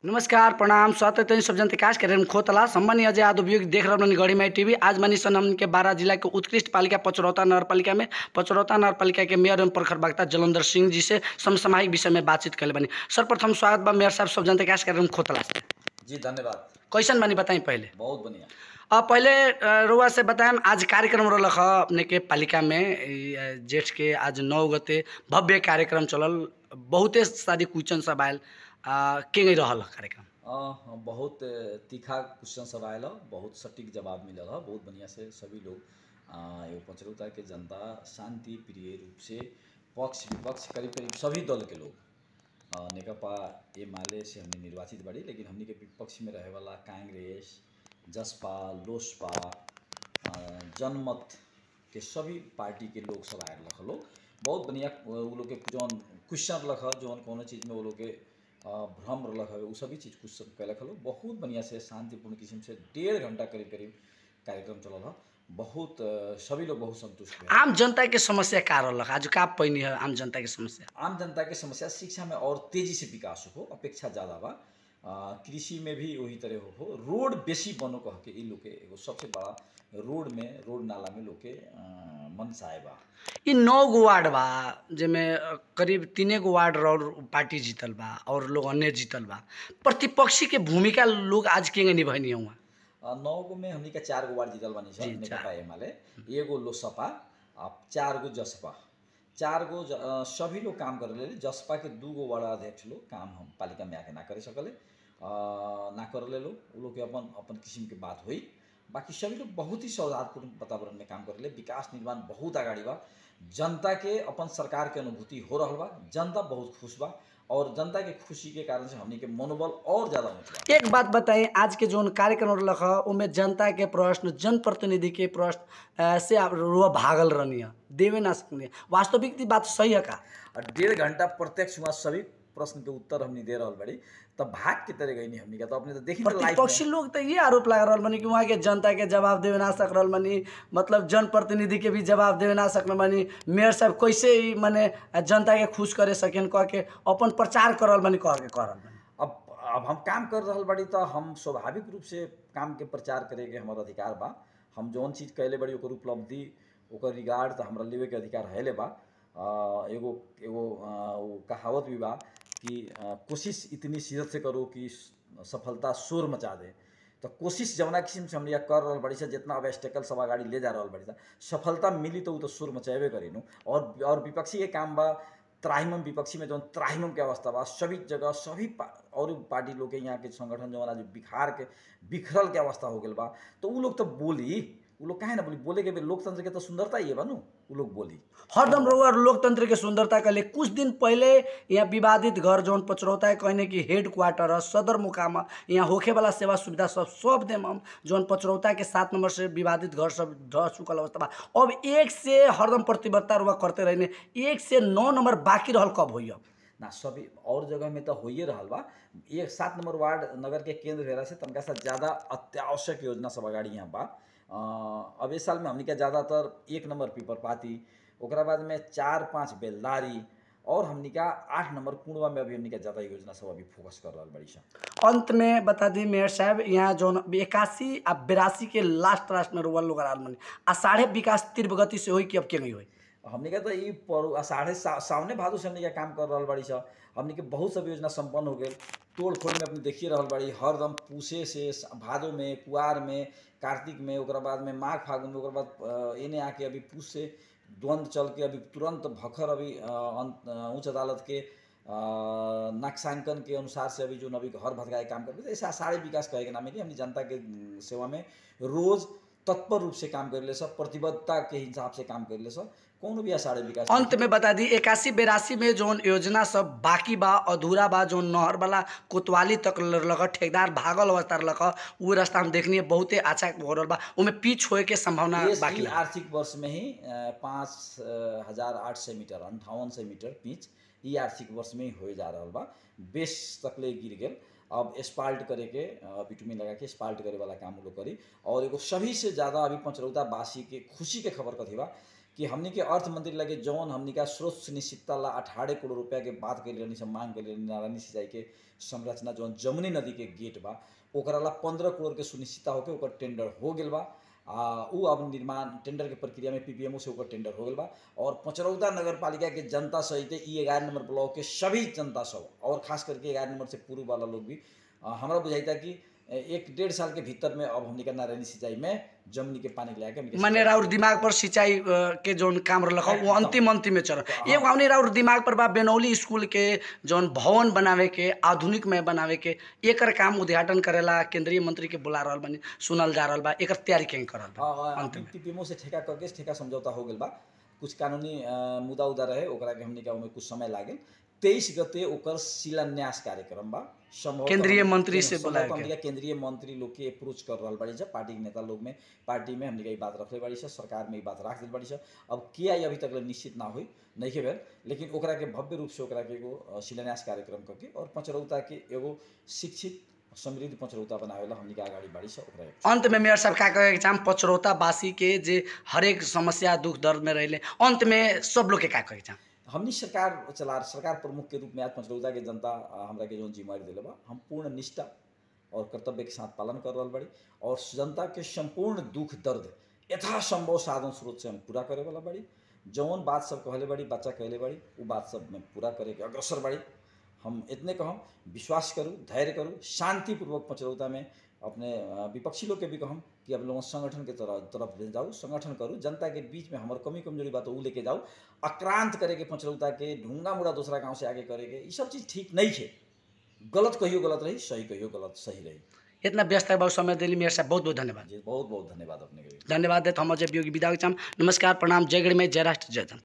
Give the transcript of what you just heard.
नमस्कार प्रणाम स्वागत है सब जनता काश कार्यक्रम खोतला सम्मानीय अजय यादव देख रहे हैं गढ़ी माई टीवी। आज मनी सन हमन के 12 जिला के उत्कृष्ट पालिका पचरौता नगर पालिका में पचरौता नगर पालिका के मेयर एवं प्रखर वक्ता जलंधर सिंह जी से समसामयिक विषय में बातचीत कर बनी। सर्वप्रथम स्वागत बा मेयर साहब सब जनता काश कार्यक्रम खोतला से। जी धन्यवाद। कैसन बनी बताई पहले? बहुत बढ़िया। अब पहले रुआ से बताएं आज कार्यक्रम रख अपने के पालिका में जेठ के आज 9 गते भव्य कार्यक्रम चलल, बहुते सारी क्वेश्चन सब आयल के गई रहल कार्यक्रम। बहुत तीखा क्वेश्चन सब आयल, बहुत सटीक जवाब मिलल है, बहुत बढ़िया से सभी लोग एगो पचरौता के जनता शांति प्रिय रूप से पक्ष विपक्ष करीब करीब सभी दल के लोग नेकपा एमाले से हमने निर्वाचित बड़ी, लेकिन हमने के विपक्ष में रहे वाला कांग्रेस जसपा लोसपा जनमत के सभी पार्टी के लोग सब आए रख लोग। बहुत बढ़िया वो लोग के जौन क्वेश्चन रख जौन कोनो चीज़ में वो लोग के भ्रम रख है वो सभी चीज़ कुछ कैलक हलो। बहुत बढ़िया से शांतिपूर्ण किस्म से 1.5 घंटा करीब करीब कार्यक्रम चलल है। बहुत सभी लोग बहुत संतुष्ट हुए। आम जनता के समस्या का रहा आज का पैनी है? आम जनता की समस्या, आम जनता के समस्या शिक्षा में और तेजी से विकास हो, अपेक्षा ज़्यादा बा। कृषि में भी वही तरह हो, रोड बेसी बनो कह के इ लोग के एगो सबसे बड़ा रोड नाला में लोग के मनसाय बा। इ 9 गो वार्ड बा जिसमें करीब 3 गो वार्ड पार्टी जीतल बा और लोग अन्य जीतल बा। प्रतिपक्षी के भूमिका लोग आज के निभानी हुआ। 9 गो में हमनी के 4 गो वार्ड जीतल बानी सब नेकपा एमाले, एगो लोसपा, 4 गो जसपा, 4 गो सभी लोग काम कर ले। जसपा के 2 गो वार्ड अध्यक्ष लोग काम हम पालिका में आके ना करे सकले, ना कर ले लोग, वो लोग के अपन अपन किस्म के बात हुई। बाकी सभी लोग बहुत ही सौहार्दपूर्ण वातावरण में काम कर ले। विकास निर्माण बहुत आगाड़ी बा, जनता के अपन सरकार के अनुभूति हो रहा बा, जनता बहुत खुश बा और जनता के खुशी के कारण से हमनी के मनोबल और ज़्यादा ऊँचा। एक बात बताएं, आज के जो कार्यक्रम रख उनमें जनता के प्रश्न जनप्रतिनिधि के प्रश्न से आप भागल रहनी है, देवे ना सकनी, वास्तविक बात सही है का? 1.5 घंटा प्रत्यक्ष हुआ सभी प्रश्न के उत्तर हमने दे रहा बड़ी, तब भाग की तरह गई नहीं हमने का। तो अपने तो देखी प्रतिपक्षी लोग तो ये आरोप लगा रहा बनी कि वहाँ के जनता के जवाब देवे ना सक रहा बनी, मतलब जनप्रतिनिधि के भी जवाब देवे ना सकल बनी। मेयर साहब कैसे ही माने जनता के खुश करे सकें कह के अपन प्रचार कर बनी कह रहा बनी। अब हम काम कर रहा बड़ी तो हम स्वाभाविक रूप से काम के प्रचार करे के हमारा अधिकार बा। हम जौन चीज़ कैले बड़ी ओकर उपलब्धि ओकर रिगार्ड तो हमरा लेवे के अधिकार है ले बा। एगो कहावत भी बा कि कोशिश इतनी शिद्दत से करो कि सफलता शोर मचा दे। तो कोशिश जवना किस्म से हम कर रहा बड़ी सा, जितना ऑब्स्टेकल सब गाड़ी ले जा रहा बड़ी सा, सफलता मिली तो वो तो शोर मचाबे करी नु। और विपक्षी के काम बा त्राहिमम, विपक्षी में जो त्राहिमम के अवस्था बा सभी जगह सभी और पार्टी लोग के यहाँ के संगठन जो आज बिखरल के अवस्था हो गया बा। तो वो लोग तो बोली, वो लोग कहे ना बोले के लोकतंत्र के तो सुंदरता ही है बनू, वो लोग बोली हरदम रोवर लोकतंत्र के सुंदरता के लिए। कुछ दिन पहले यहाँ विवादित घर जौन पचरौता है कहने की हेड क्वार्टर सदर मुकाम यहाँ होखे वाला सेवा सुविधा सब देम हम, जौन पचरौता के 7 नंबर से विवादित घर सब ढह चुकल अवस्था बा। अब 1 से हरदम प्रतिबद्धता रुआ करते रहने, 1 से 9 नंबर बाकी रहल कब होई? अब ना सभी और जगह में तो हो ही रहा बा। 7 नंबर वार्ड नगर के केंद्र भेला से तनका सा ज़्यादा अत्यावश्यक योजना सब अगाड़ी यहाँ बा। अब इस साल में हमने क्या ज़्यादातर 1 नंबर पीपर पाती, ओकरा बाद में 4-5 बेलदारी और हमने क्या 8 नंबर कुंडवा में अभी हमने क्या ज़्यादा योजना सब अभी फोकस कर रहा बड़ी सा। अंत में बता दी मेयर साहब, यहाँ जो 81 आ 82 के लास्ट में रोवल लोग आषाढ़े विकास तीव्र गति से हुई कि अब के नहीं हुई? हमने क्या तो ये आषाढ़े सावने भादो से हमने क्या काम कर रहा बड़ी सा। हमने के बहुत सब योजना संपन्न हो गए। तोड़ फोड़ में अपनी देखिए रहा बड़ी, हरदम पूसे से भादो में, कुआर में, कार्तिक में, ओकरा बाद में माघ फागुन में, ओकरा बाद इन्हें आके अभी पूस से द्वंद्व चल के अभी तुरंत भखर अभी उच्च अदालत के नाक्षांकन के अनुसार से अभी जो अभी घर भटकाए काम कर, ऐसे आषाढ़ी विकास कहे के नाम है कि हमने जनता के सेवा में रोज तत्पर रूप से काम कर ले सब, प्रतिबद्धता के हिसाब से काम कर ले सब, कौन भी आषाढ़ी विकास। अंत में बता दी 81-82 में जो योजना सब बाकी बा अधूरा बा, जो नहर वाला कोतवाली तक लगा ठेकेदार भागल अवस्था लगा, वो रास्ता हम देखनी है बहुते अच्छा हो रहा बा, उनमें पिच होए के संभावना बाकी। आर्थिक वर्ष में ही 5800 मीटर 5800 मीटर पिच ये आर्थिक वर्ष में ही हो जा रहा बा। बेस तकले गिर गए, अब स्पाल्ट करे के बिटुमिन लगा के स्पाल्ट करे वाला काम लोग करी। और एगो सभी से ज़्यादा अभी पचरौता बासी के खुशी के खबर कथी बा कि हमनी के अर्थ मंत्री लगे जौन हमनी का स्रोत सुनिश्चितता ला 18 करोड़ रुपया के बात कर लेनी, सब मांग कर लेनी, नारायणी सिंचाई के संरचना जौन जमुनी नदी के गेट बा ओकरा ला 15 करोड़ के सुनिश्चितता होके ओकर टेंडर हो गेल बा। उ अब निर्माण टेंडर के प्रक्रिया में पीपीएमओ से ओकर टेंडर हो गेल बा। और पचरौदा नगर पालिका के जनता सहित ई 11 नंबर ब्लॉक के सभी जनता सब और खास करके 11 नंबर से पूर्व वाला लोग भी हमरा बुझाइता कि 1-1.5 साल के भीतर में अब हमनी का नारायणी सिंचाई में जमुनी के पानी ले आके माने राउर दिमाग पर सिंचाई के जोन काम रहल वो अंतिम में चल एगो हमने राउर दिमाग पर बा बेनौली स्कूल के जोन भवन बनावे के आधुनिक में बनावे के एकर काम उद्घाटन करेला केंद्रीय मंत्री के बुला रहल बनी, सुनल जा रहल बा, एकर तैयारी कें करल बा। अंतिम पीपीएमओ से ठेका करके ठेका समझौता हो गेल बा। कुछ कानूनी मुद्दा उदा रहे ओकरा के हमनी का ओमे कुछ समय लागल। 23 गते ओकर शिलान्यास कार्यक्रम बा। केंद्रीय मंत्री से बुलाए के केंद्रीय मंत्री लोग के अप्रोच कर रहल बाड़ी छ, पार्टी के नेता लोग में, पार्टी में हमनी का ई बात रखले बाड़ी छ, सरकार में ई बात राख दिल बाड़ी छ। अब के आई अभी तक निश्चित ना होई नहीं के भेल, लेकिन ओकरा के भव्य रूप से ओकरा के एगो शिलान्यास कार्यक्रम करके और पचरौता के एगो शिक्षित समृद्ध पचरौता बनावेला हमनी के आगाड़ी बाड़ी छ। ओकरा अंत में मेयर साहब का कहे के चाहम पचरौता वासी के जे हर एक समस्या दुख दर्द में रहले, अंत में सब लोग के का कहे के चाहम? हमनी सरकार प्रमुख के रूप में आज पचरौता के जनता हमरा के जोन जिम्मेवारी दिले बा हम पूर्ण निष्ठा और कर्तव्य के साथ पालन कर रहल बाड़ी और जनता के संपूर्ण दुख दर्द यथासंभव साधन स्रोत से हम पूरा करे वाला बाड़ी। जौन बात सब कहले बाड़ी, बच्चा कहले बाड़ी, वो बात सब में पूरा करे के अग्रसर बाड़ी। हम इतने कहम विश्वास करूँ, धैर्य करूँ, शांतिपूर्वक पचरौता में अपने विपक्षी लोग के भी कहम कि अब लोग संगठन के तरफ ले जाऊ, संगठन करूँ, जनता के बीच में हमारे कमी कमजोरी बात वो लेके जाऊ। आक्रांत करे के पचरौता के ढूंगा मुड़ा दूसरा गांव से आगे करे के, ये सब चीज़ ठीक नहीं है। गलत कहियो गलत रही, सही कहियो गलत सही रही। इतना व्यस्त है बहुत समय दिल्ली मेयर साहब बहुत बहुत धन्यवाद जी, बहुत बहुत धन्यवाद अपने के। धन्यवाद देते हम अजय विदा चाहम। नमस्कार, प्रणाम, जय गढ़ में, जय राष्ट्र, जय धन।